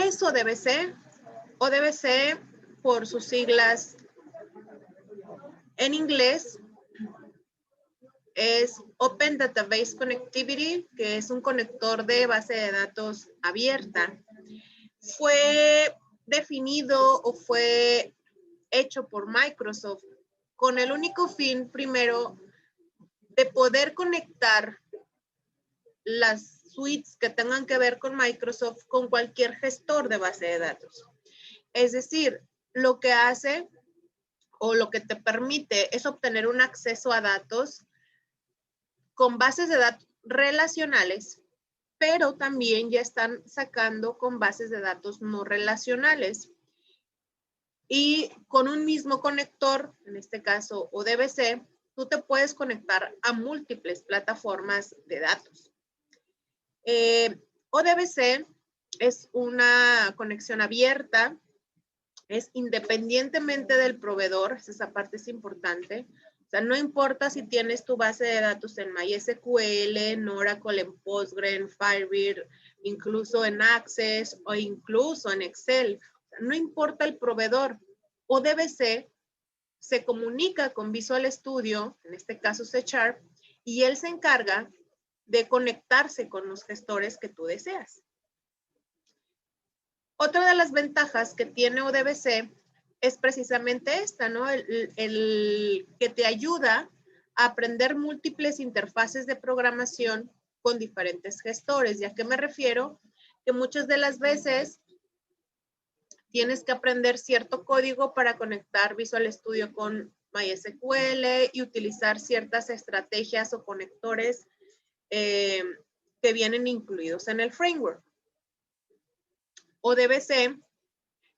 ¿Qué es ODBC? ODBC, por sus siglas en inglés, es Open Database Connectivity, que es un conector de base de datos abierta. Fue definido o fue hecho por Microsoft con el único fin, primero, de poder conectar las suites que tengan que ver con Microsoft con cualquier gestor de base de datos. Es decir, lo que hace o lo que te permite es obtener un acceso a datos con bases de datos relacionales, pero también ya están sacando con bases de datos no relacionales. Y con un mismo conector, en este caso ODBC, tú te puedes conectar a múltiples plataformas de datos. ODBC es una conexión abierta, es independientemente del proveedor, esa parte es importante. O sea, no importa si tienes tu base de datos en MySQL, en Oracle, en Postgre, en Firebird, incluso en Access o incluso en Excel. O sea, no importa el proveedor. ODBC se comunica con Visual Studio, en este caso C#, y él se encarga de conectarse con los gestores que tú deseas. Otra de las ventajas que tiene ODBC es precisamente esta, ¿no? El que te ayuda a aprender múltiples interfaces de programación con diferentes gestores. ¿Y a qué me refiero? Que muchas de las veces tienes que aprender cierto código para conectar Visual Studio con MySQL y utilizar ciertas estrategias o conectores que vienen incluidos en el framework. ODBC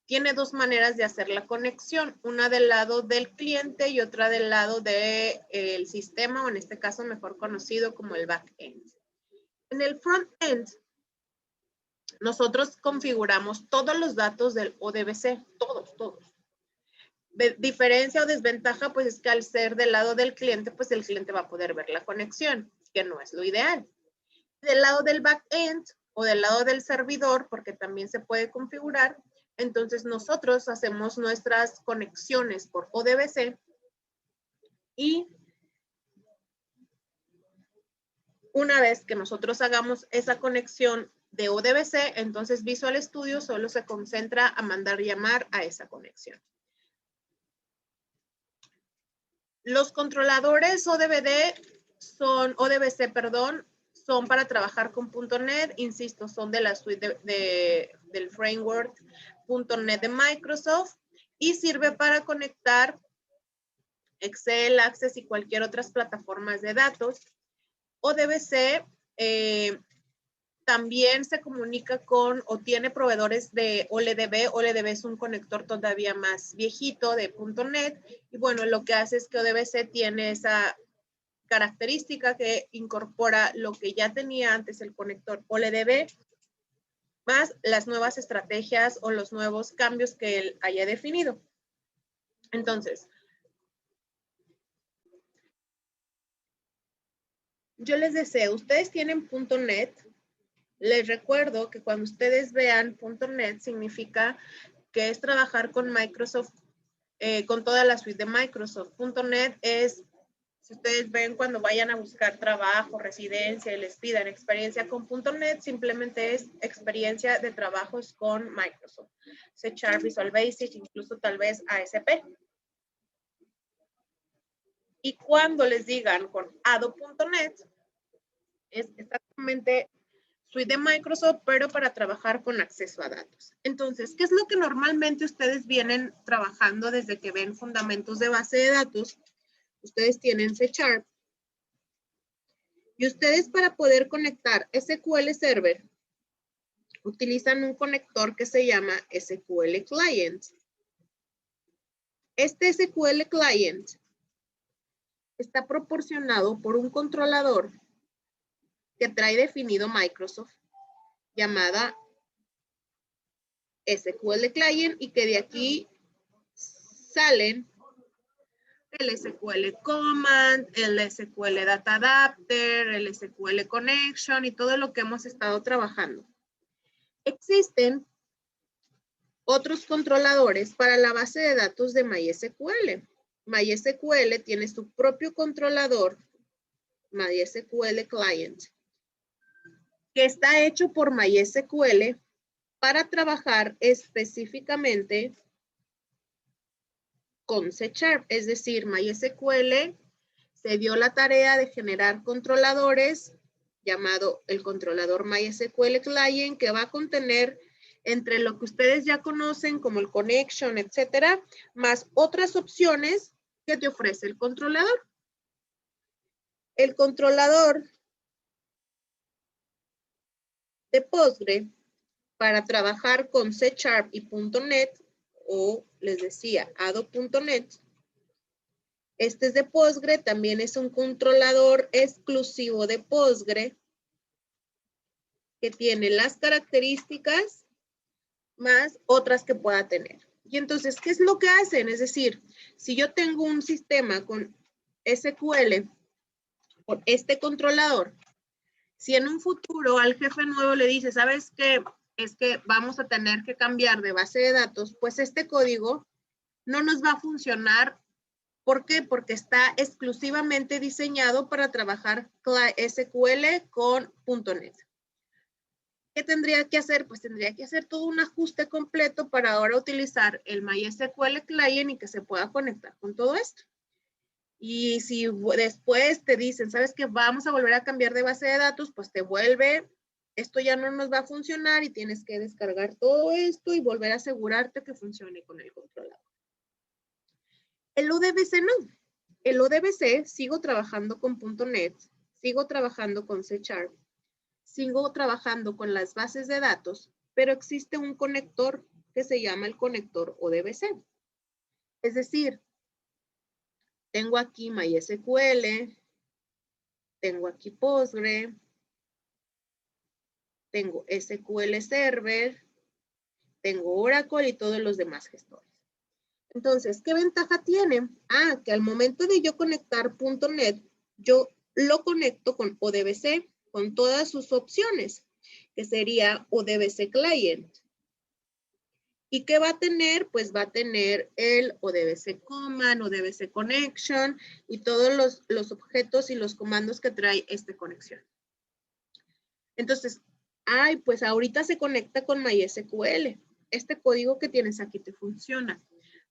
tiene dos maneras de hacer la conexión, una del lado del cliente y otra del lado del sistema, o en este caso mejor conocido como el back-end. En el front-end, nosotros configuramos todos los datos del ODBC, todos. Diferencia o desventaja, pues es que al ser del lado del cliente, pues el cliente va a poder ver la conexión, que no es lo ideal. Del lado del back-end o del lado del servidor, porque también se puede configurar, entonces nosotros hacemos nuestras conexiones por ODBC y una vez que nosotros hagamos esa conexión de ODBC, entonces Visual Studio solo se concentra a mandar llamar a esa conexión. Los controladores ODBC, son para trabajar con .NET, insisto, son de la suite del framework .NET de Microsoft y sirve para conectar Excel, Access y cualquier otras plataformas de datos. ODBC también se comunica con o tiene proveedores de OLDB. OLDB es un conector todavía más viejito de .NET y bueno, lo que hace es que ODBC tiene esa característica que incorpora lo que ya tenía antes el conector OLDB, más las nuevas estrategias o los nuevos cambios que él haya definido. Entonces, yo les deseo, ustedes tienen .NET, les recuerdo que cuando ustedes vean .NET significa que es trabajar con Microsoft, con toda la suite de Microsoft. .NET es, si ustedes ven cuando vayan a buscar trabajo, residencia y les pidan experiencia con .NET, simplemente es experiencia de trabajos con Microsoft. C#, Visual Basic, incluso tal vez ASP. Y cuando les digan con ADO.NET, es exactamente suite de Microsoft, pero para trabajar con acceso a datos. Entonces, ¿qué es lo que normalmente ustedes vienen trabajando desde que ven fundamentos de base de datos? Ustedes tienen C#. Y ustedes para poder conectar SQL Server, utilizan un conector que se llama SQL Client. Este SQL Client está proporcionado por un controlador que trae definido Microsoft, llamada SQL Client, y que de aquí salen el SQL Command, el SQL Data Adapter, el SQL Connection y todo lo que hemos estado trabajando. Existen Otros controladores para la base de datos de MySQL. MySQL tiene su propio controlador, MySQL Client, que está hecho por MySQL para trabajar específicamente con C#. Es decir, MySQL se dio la tarea de generar controladores llamado el controlador MySQL Client, que va a contener entre lo que ustedes ya conocen como el connection, etcétera, más otras opciones que te ofrece el controlador. El controlador de Postgre para trabajar con C# y .NET, o les decía ADO.NET, este es de Postgre, también es un controlador exclusivo de Postgre que tiene las características más otras que pueda tener. Y entonces, ¿qué es lo que hacen? Es decir, si yo tengo un sistema con SQL, con este controlador, si en un futuro al jefe nuevo le dice, ¿sabes qué? Es que vamos a tener que cambiar de base de datos, pues este código no nos va a funcionar. ¿Por qué? Porque está exclusivamente diseñado para trabajar SQL con .NET. ¿Qué tendría que hacer? Pues tendría que hacer todo un ajuste completo para ahora utilizar el MySQL Client y que se pueda conectar con todo esto. Y si después te dicen, ¿sabes qué? Vamos a volver a cambiar de base de datos, pues te vuelve, esto ya no nos va a funcionar y tienes que descargar todo esto y volver a asegurarte que funcione con el controlador. El ODBC no. El ODBC sigo trabajando con .NET, sigo trabajando con C#, sigo trabajando con las bases de datos, pero existe un conector que se llama el conector ODBC. Es decir, tengo aquí MySQL, tengo aquí Postgre, tengo SQL Server, tengo Oracle y todos los demás gestores. Entonces, ¿qué ventaja tiene? Ah, que al momento de yo conectar .NET, yo lo conecto con ODBC, con todas sus opciones, que sería ODBC Client. ¿Y qué va a tener? Pues va a tener el ODBC Command, ODBC Connection y todos los objetos y los comandos que trae esta conexión. Entonces, ay, pues ahorita se conecta con MySQL. Este código que tienes aquí te funciona.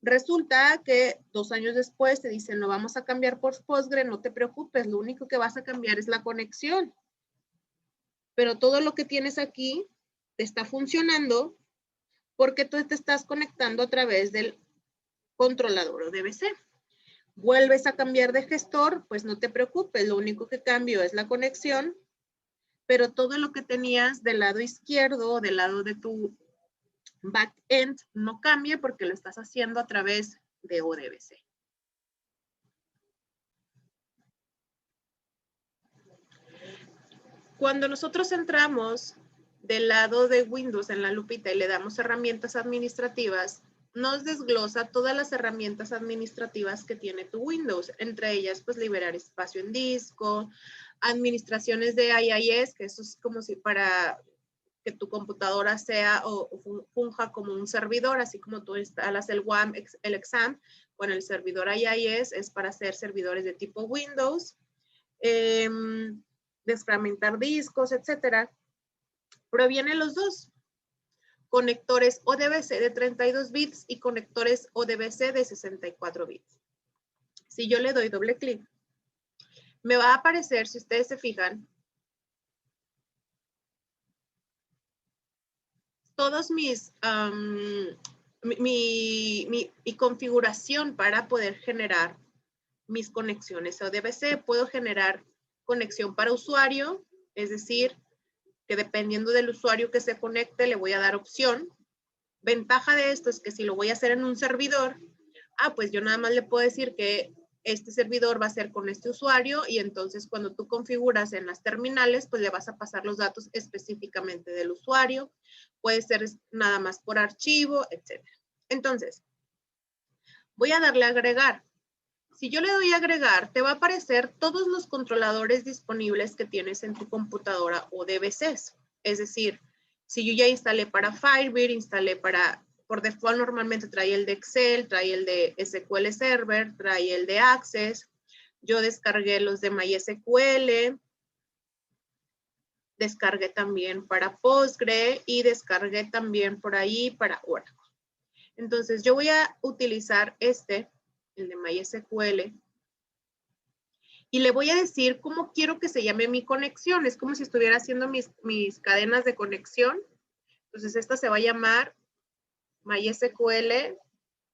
Resulta que 2 años después te dicen, lo vamos a cambiar por Postgre, no te preocupes, lo único que vas a cambiar es la conexión. Pero todo lo que tienes aquí te está funcionando porque tú te estás conectando a través del controlador ODBC. Vuelves a cambiar de gestor, pues no te preocupes, lo único que cambio es la conexión, pero todo lo que tenías del lado izquierdo o del lado de tu backend no cambia porque lo estás haciendo a través de ODBC. Cuando nosotros entramos del lado de Windows en la lupita y le damos herramientas administrativas, nos desglosa todas las herramientas administrativas que tiene tu Windows, entre ellas pues liberar espacio en disco, administraciones de IIS, que eso es como si para que tu computadora sea o funja como un servidor, así como tú instalas el WAM, el exam, con el servidor IIS es para hacer servidores de tipo Windows, desfragmentar discos, etcétera. Provienen los dos, conectores ODBC de 32 bits y conectores ODBC de 64 bits. Si yo le doy doble clic, me va a aparecer, si ustedes se fijan, todos mi configuración para poder generar mis conexiones ODBC. Puedo generar conexión para usuario, es decir, que dependiendo del usuario que se conecte, le voy a dar opción. Ventaja de esto es que si lo voy a hacer en un servidor, pues yo nada más le puedo decir que este servidor va a ser con este usuario y entonces cuando tú configuras en las terminales, pues le vas a pasar los datos específicamente del usuario. Puede ser nada más por archivo, etc. Entonces, voy a darle a agregar. Si yo le doy a agregar, te va a aparecer todos los controladores disponibles que tienes en tu computadora o DBCs. Es decir, si yo ya instalé para Firebird, instalé para por default normalmente trae el de Excel, trae el de SQL Server, trae el de Access. Yo descargué los de MySQL, descargué también para Postgre y descargué también por ahí para Oracle. Entonces yo voy a utilizar el de MySQL, y le voy a decir cómo quiero que se llame mi conexión. Es como si estuviera haciendo mis cadenas de conexión. Entonces esta se va a llamar MySQL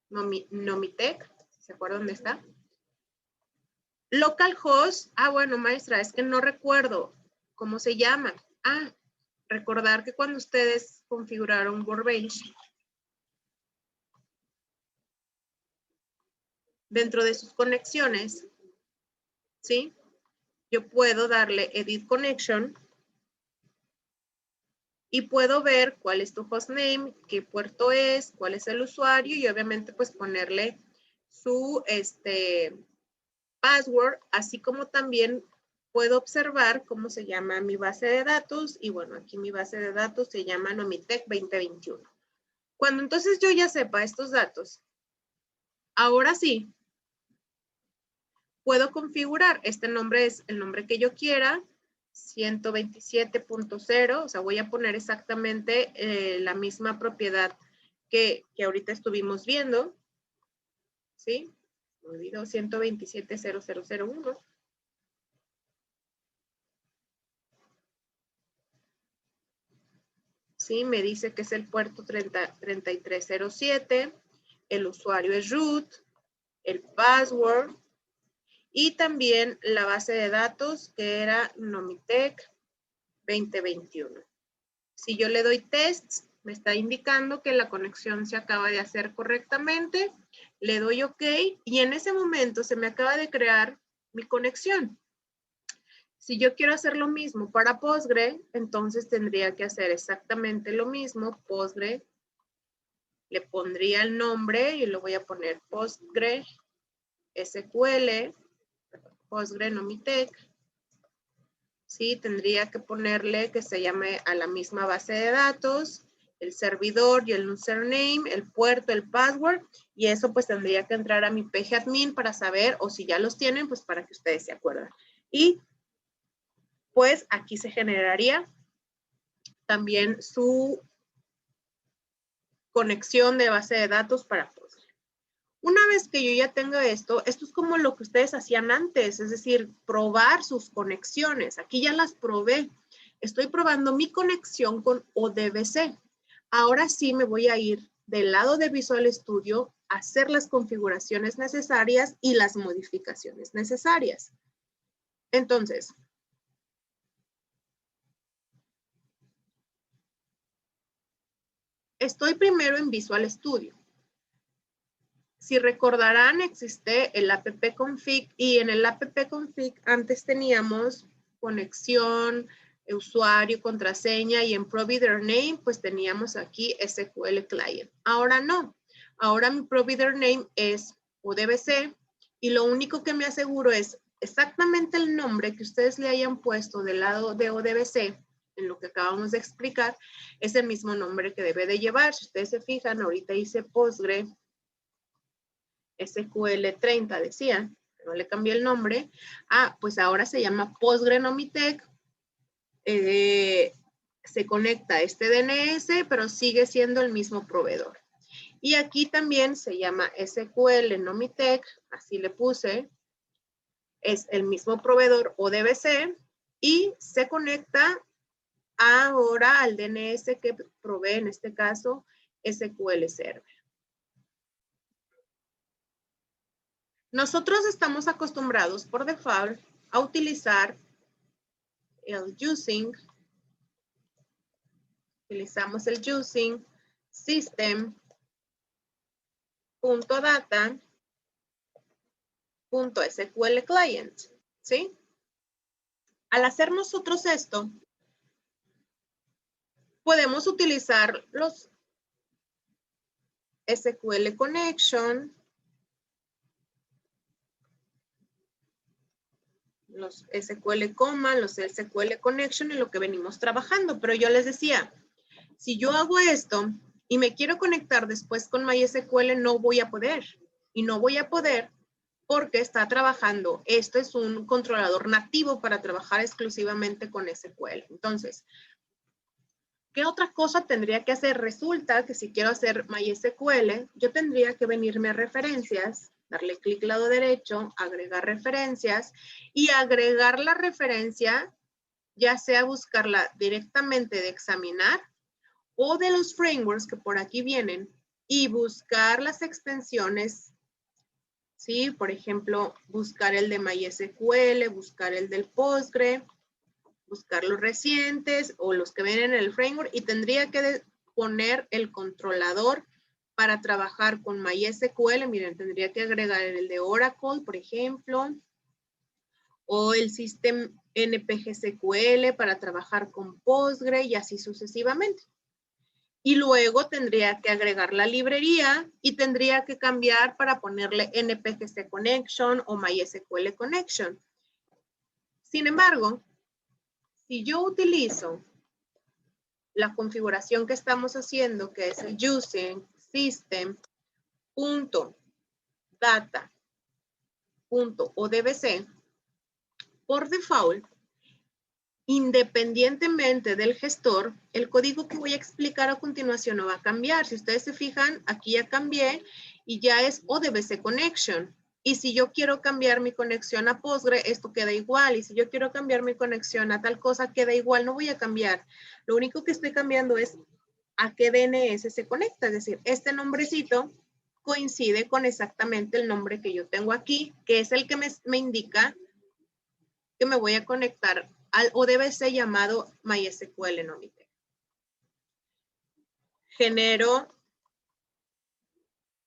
Nomitec. ¿Se acuerdan dónde está? Localhost. Bueno, maestra, es que no recuerdo cómo se llama. Recordar que cuando ustedes configuraron Workbench, dentro de sus conexiones, ¿sí? Yo puedo darle Edit Connection y puedo ver cuál es tu hostname, qué puerto es, cuál es el usuario y obviamente pues ponerle su password, así como también puedo observar cómo se llama mi base de datos y bueno, aquí mi base de datos se llama Nomitec 2021. Cuando entonces yo ya sepa estos datos, ahora sí, puedo configurar. Este nombre es el nombre que yo quiera, 127.0, o sea, voy a poner exactamente la misma propiedad que ahorita estuvimos viendo, ¿sí? Me olvidó, 127.0.0.0.1. ¿Sí? Me dice que es el puerto 3307, el usuario es root, el password, y también la base de datos que era Nomitec 2021. Si yo le doy test, me está indicando que la conexión se acaba de hacer correctamente. Le doy OK y en ese momento se me acaba de crear mi conexión. Si yo quiero hacer lo mismo para Postgre, entonces tendría que hacer exactamente lo mismo. Postgre, le pondría el nombre y lo voy a poner Postgre SQL, Postgre Nomitec. Sí, tendría que ponerle que se llame a la misma base de datos, el servidor y el username, el puerto, el password, y eso pues tendría que entrar a mi pgadmin para saber, o si ya los tienen, pues para que ustedes se acuerden. Y pues aquí se generaría también su conexión de base de datos para Postgre. Una vez que yo ya tenga esto es como lo que ustedes hacían antes, es decir, probar sus conexiones. Aquí ya las probé. Estoy probando mi conexión con ODBC. Ahora sí me voy a ir del lado de Visual Studio a hacer las configuraciones necesarias y las modificaciones necesarias. Entonces, estoy primero en Visual Studio. Si recordarán, existe el app-config y en el app-config antes teníamos conexión, usuario, contraseña y en provider name pues teníamos aquí SQL Client. Ahora no, ahora mi provider name es ODBC y lo único que me aseguro es exactamente el nombre que ustedes le hayan puesto del lado de ODBC, en lo que acabamos de explicar, es el mismo nombre que debe de llevar. Si ustedes se fijan, ahorita hice Postgre SQL 30 decía, no le cambié el nombre. Pues ahora se llama Postgre Nomitec. Se conecta a este DNS, pero sigue siendo el mismo proveedor. Y aquí también se llama SQL Nomitec, así le puse. Es el mismo proveedor ODBC y se conecta ahora al DNS que provee, en este caso, SQL Server. Nosotros estamos acostumbrados por default a utilizar el using. Utilizamos el using system.data.sql client, ¿sí? Al hacer nosotros esto, podemos utilizar los SQL connection, los SQL coma, los SQL connection y lo que venimos trabajando. Pero yo les decía, si yo hago esto, y me quiero conectar después con MySQL, no voy a poder. Y no voy a poder porque está trabajando. Esto es un controlador nativo para trabajar exclusivamente con SQL. Entonces, ¿qué otra cosa tendría que hacer? Resulta que si quiero hacer MySQL, yo tendría que venirme a referencias, darle clic lado derecho, agregar referencias y agregar la referencia, ya sea buscarla directamente de examinar o de los frameworks que por aquí vienen y buscar las extensiones, ¿sí? Por ejemplo, buscar el de MySQL, buscar el del Postgre, buscar los recientes o los que vienen en el framework y tendría que poner el controlador para trabajar con MySQL. Miren, tendría que agregar el de Oracle, por ejemplo, o el System NPGSQL para trabajar con Postgre y así sucesivamente. Y luego tendría que agregar la librería y tendría que cambiar para ponerle NPGC Connection o MySQL Connection. Sin embargo, si yo utilizo la configuración que estamos haciendo, que es el using system.data.odbc, por default, independientemente del gestor, el código que voy a explicar a continuación no va a cambiar. Si ustedes se fijan, aquí ya cambié y ya es ODBC Connection. Y si yo quiero cambiar mi conexión a Postgre, esto queda igual. Y si yo quiero cambiar mi conexión a tal cosa, queda igual. No voy a cambiar. Lo único que estoy cambiando es a qué DNS se conecta. Es decir, este nombrecito coincide con exactamente el nombre que yo tengo aquí, que es el que me indica que me voy a conectar al ODBC llamado MySQL Nomite. Genero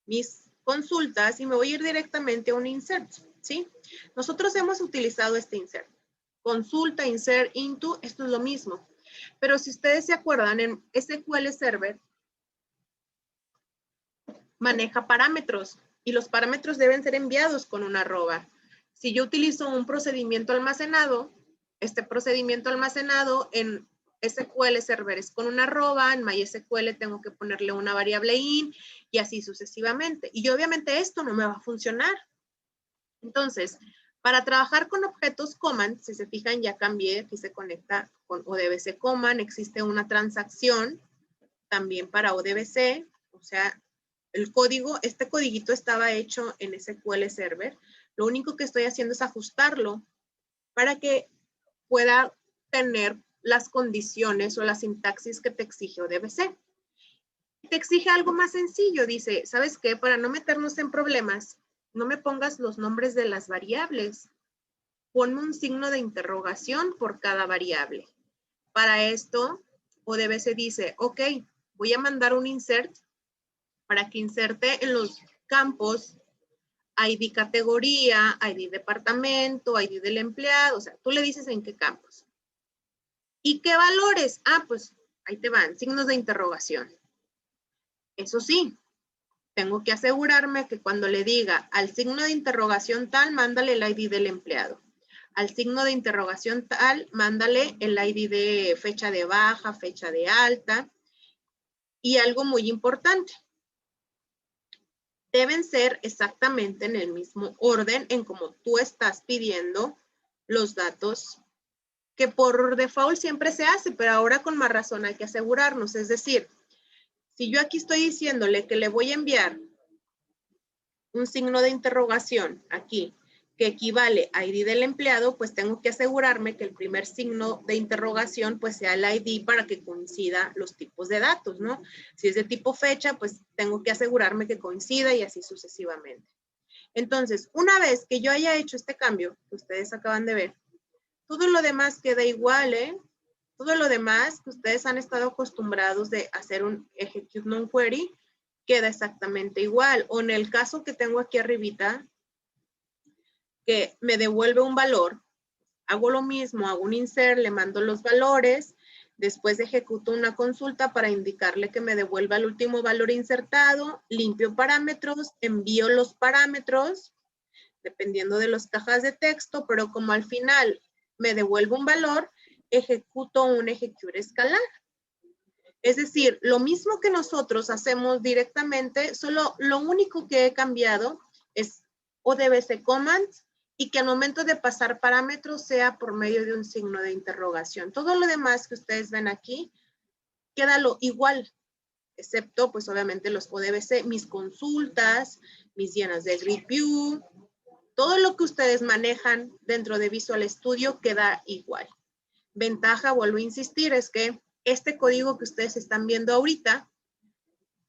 mis consultas y me voy a ir directamente a un insert, ¿sí? Nosotros hemos utilizado este insert. Consulta, insert, into, esto es lo mismo. Pero si ustedes se acuerdan, en SQL Server maneja parámetros y los parámetros deben ser enviados con una arroba. Si yo utilizo un procedimiento almacenado, este procedimiento almacenado en SQL Server es con una arroba, en MySQL tengo que ponerle una variable in y así sucesivamente. Y obviamente esto no me va a funcionar. Entonces, para trabajar con objetos command, si se fijan ya cambié, aquí se conecta con ODBC command, existe una transacción también para ODBC, o sea, el código, este codiguito estaba hecho en SQL Server. Lo único que estoy haciendo es ajustarlo para que pueda tener las condiciones o la sintaxis que te exige ODBC. Te exige algo más sencillo, dice, ¿sabes qué? Para no meternos en problemas, no me pongas los nombres de las variables. Ponme un signo de interrogación por cada variable. Para esto, ODBC dice, ok, voy a mandar un insert para que inserte en los campos ID categoría, ID departamento, ID del empleado, o sea, tú le dices en qué campos. ¿Y qué valores? Ah, pues ahí te van, signos de interrogación. Eso sí, tengo que asegurarme que cuando le diga al signo de interrogación tal, mándale el ID del empleado. Al signo de interrogación tal, mándale el ID de fecha de baja, fecha de alta. Y algo muy importante, deben ser exactamente en el mismo orden en como tú estás pidiendo los datos, que por default siempre se hace, pero ahora con más razón hay que asegurarnos. Es decir, si yo aquí estoy diciéndole que le voy a enviar un signo de interrogación aquí, que equivale a ID del empleado, pues tengo que asegurarme que el primer signo de interrogación pues sea el ID para que coincida los tipos de datos, ¿no? Si es de tipo fecha, pues tengo que asegurarme que coincida y así sucesivamente. Entonces, una vez que yo haya hecho este cambio, que ustedes acaban de ver, todo lo demás queda igual, ¿eh? Todo lo demás que ustedes han estado acostumbrados de hacer un execute non-query, queda exactamente igual. O en el caso que tengo aquí arribita, que me devuelve un valor, hago lo mismo, hago un insert, le mando los valores, después ejecuto una consulta para indicarle que me devuelva el último valor insertado, limpio parámetros, envío los parámetros, dependiendo de las cajas de texto, pero como al final me devuelve un valor, ejecuto un execute escalar. Es decir, lo mismo que nosotros hacemos directamente, solo lo único que he cambiado es ODBC commands y que al momento de pasar parámetros sea por medio de un signo de interrogación. Todo lo demás que ustedes ven aquí queda lo igual, excepto pues obviamente los ODBC, mis consultas, mis llenas de grid view, todo lo que ustedes manejan dentro de Visual Studio queda igual. Ventaja, vuelvo a insistir, es que este código que ustedes están viendo ahorita,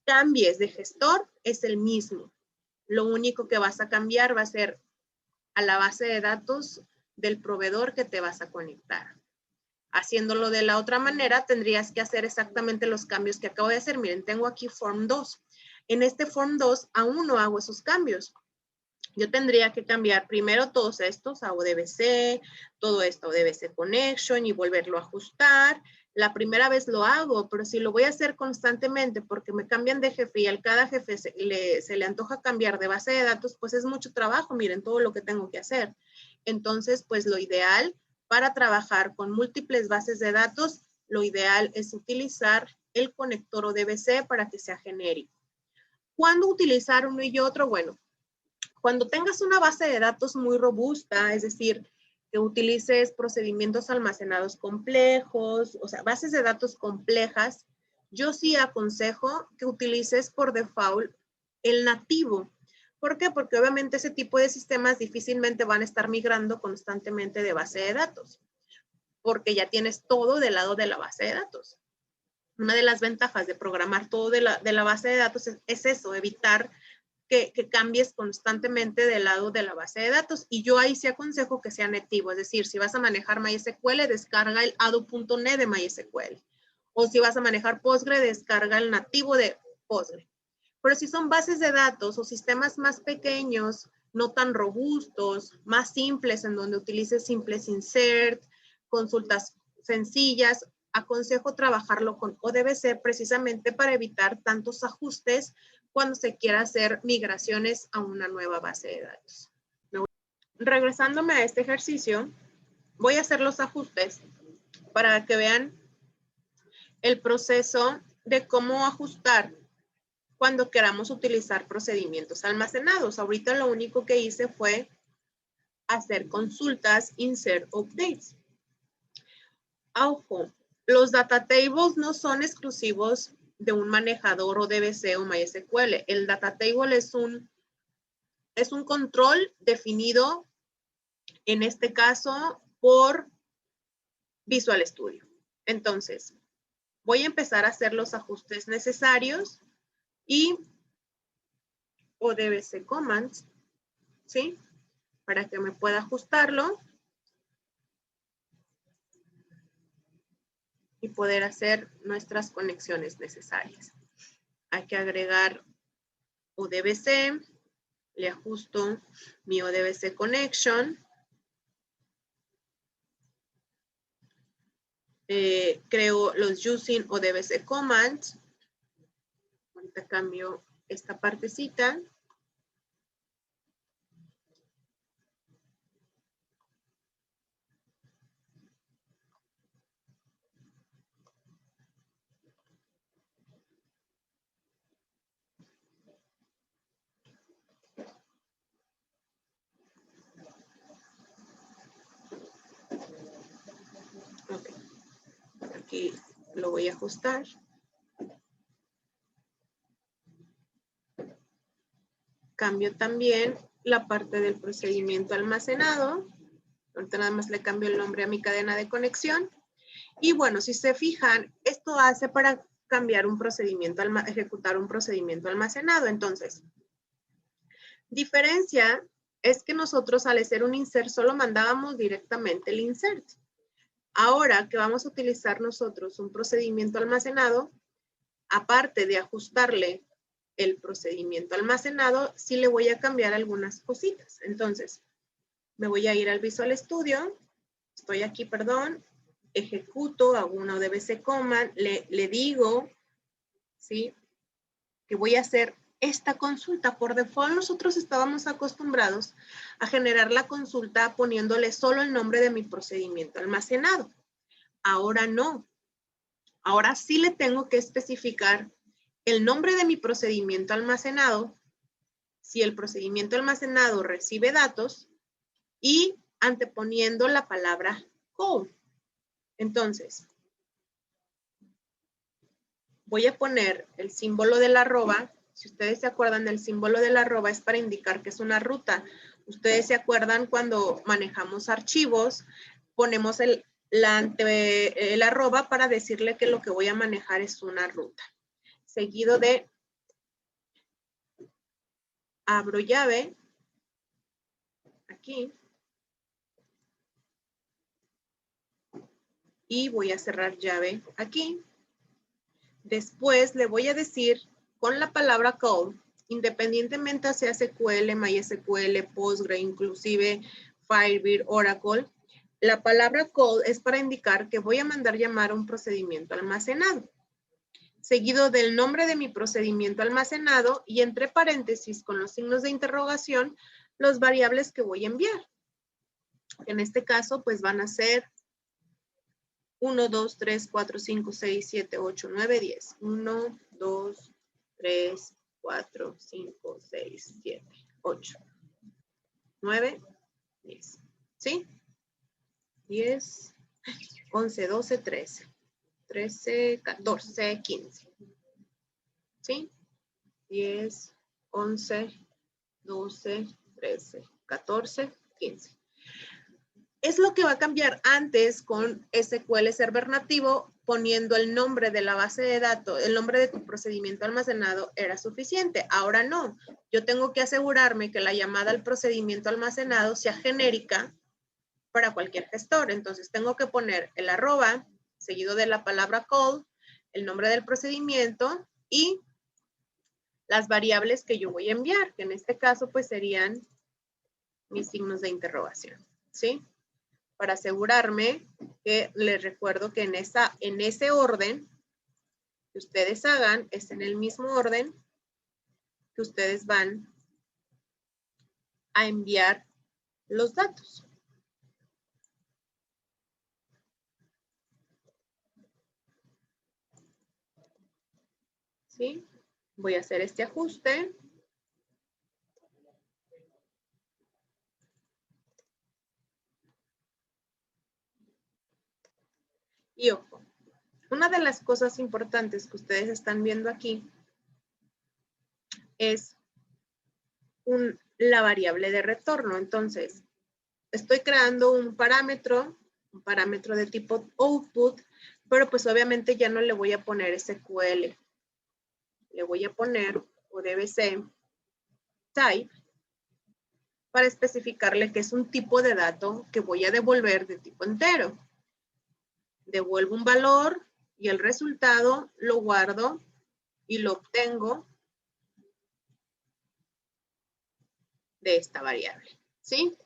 cambies de gestor, es el mismo. Lo único que vas a cambiar va a ser a la base de datos del proveedor que te vas a conectar. Haciéndolo de la otra manera, tendrías que hacer exactamente los cambios que acabo de hacer. Miren, tengo aquí Form 2. En este Form 2 aún no hago esos cambios. Yo tendría que cambiar primero todos estos a ODBC, todo esto a ODBC Connection y volverlo a ajustar. La primera vez lo hago, pero si lo voy a hacer constantemente porque me cambian de jefe y al cada jefe se le antoja cambiar de base de datos, pues es mucho trabajo, miren todo lo que tengo que hacer. Entonces, pues lo ideal para trabajar con múltiples bases de datos, lo ideal es utilizar el conector ODBC para que sea genérico. ¿Cuándo utilizar uno y otro? Bueno, cuando tengas una base de datos muy robusta, es decir, que utilices procedimientos almacenados complejos, o sea, bases de datos complejas, yo sí aconsejo que utilices por default el nativo. ¿Por qué? Porque obviamente ese tipo de sistemas difícilmente van a estar migrando constantemente de base de datos, porque ya tienes todo del lado de la base de datos. Una de las ventajas de programar todo de la base de datos es eso, evitar que cambies constantemente del lado de la base de datos. Y yo ahí sí aconsejo que sea nativo. Es decir, si vas a manejar MySQL, descarga el ado.net de MySQL. O si vas a manejar Postgre, descarga el nativo de Postgre. Pero si son bases de datos o sistemas más pequeños, no tan robustos, más simples, en donde utilices simples insert, consultas sencillas, aconsejo trabajarlo con ODBC precisamente para evitar tantos ajustes cuando se quiera hacer migraciones a una nueva base de datos. Regresándome a este ejercicio, voy a hacer los ajustes para que vean el proceso de cómo ajustar cuando queramos utilizar procedimientos almacenados. Ahorita lo único que hice fue hacer consultas, insert, updates. Ojo, los data tables no son exclusivos de un manejador ODBC o MySQL. El data table es un control definido, en este caso, por Visual Studio. Entonces, voy a empezar a hacer los ajustes necesarios y ODBC commands, ¿sí? Para que me pueda ajustarlo y poder hacer nuestras conexiones necesarias. Hay que agregar ODBC, le ajusto mi ODBC connection, creo los using ODBC commands, ahorita cambio esta partecita. Okay. Aquí lo voy a ajustar. Cambio también la parte del procedimiento almacenado. Ahorita nada más le cambio el nombre a mi cadena de conexión. Y bueno, si se fijan, esto hace para cambiar un procedimiento, ejecutar un procedimiento almacenado. Entonces, diferencia es que nosotros al hacer un insert solo mandábamos directamente el insert. Ahora que vamos a utilizar nosotros un procedimiento almacenado, aparte de ajustarle el procedimiento almacenado, sí le voy a cambiar algunas cositas. Entonces, me voy a ir al Visual Studio. Estoy aquí, perdón. Ejecuto, hago una ODBC command. Le digo, ¿sí? Que voy a hacer esta consulta. Por default, nosotros estábamos acostumbrados a generar la consulta poniéndole solo el nombre de mi procedimiento almacenado. Ahora no. Ahora sí le tengo que especificar el nombre de mi procedimiento almacenado, si el procedimiento almacenado recibe datos y anteponiendo la palabra call. Entonces, voy a poner el símbolo del arroba. Si ustedes se acuerdan, el símbolo del arroba es para indicar que es una ruta. Ustedes se acuerdan cuando manejamos archivos, ponemos el arroba para decirle que lo que voy a manejar es una ruta. Seguido de abro llave aquí y voy a cerrar llave aquí. Después le voy a decir con la palabra call, independientemente sea SQL, MySQL, Postgre, inclusive Firebird, Oracle, la palabra call es para indicar que voy a mandar llamar a un procedimiento almacenado, seguido del nombre de mi procedimiento almacenado y entre paréntesis con los signos de interrogación, los variables que voy a enviar. En este caso, pues van a ser 1, 2, 3, 4, 5, 6, 7, 8, 9, 10. 1, 2, 3, 4, 5, 6, 7, 8, 9, 10. ¿Sí? 10, 11, 12, 13, 13, 14, 15. ¿Sí? 10, 11, 12, 13, 14, 15. Es lo que va a cambiar antes con SQL Server nativo, poniendo el nombre de la base de datos, el nombre de tu procedimiento almacenado era suficiente. Ahora no. Yo tengo que asegurarme que la llamada al procedimiento almacenado sea genérica para cualquier gestor. Entonces tengo que poner el arroba, seguido de la palabra call, el nombre del procedimiento y las variables que yo voy a enviar, que en este caso pues serían mis signos de interrogación, ¿sí? Para asegurarme que les recuerdo que en ese orden que ustedes hagan, es en el mismo orden que ustedes van a enviar los datos. ¿Sí? Voy a hacer este ajuste. Y ojo, una de las cosas importantes que ustedes están viendo aquí es la variable de retorno. Entonces, estoy creando un parámetro de tipo output, pero pues obviamente ya no le voy a poner SQL. Le voy a poner ODBC type para especificarle que es un tipo de dato que voy a devolver de tipo entero. Devuelvo un valor y el resultado lo guardo y lo obtengo de esta variable, ¿sí?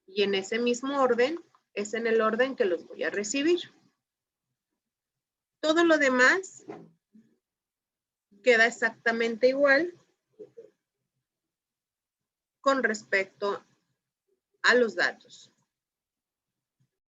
Y en ese mismo orden es en el orden que los voy a recibir. Todo lo demás queda exactamente igual con respecto a los datos.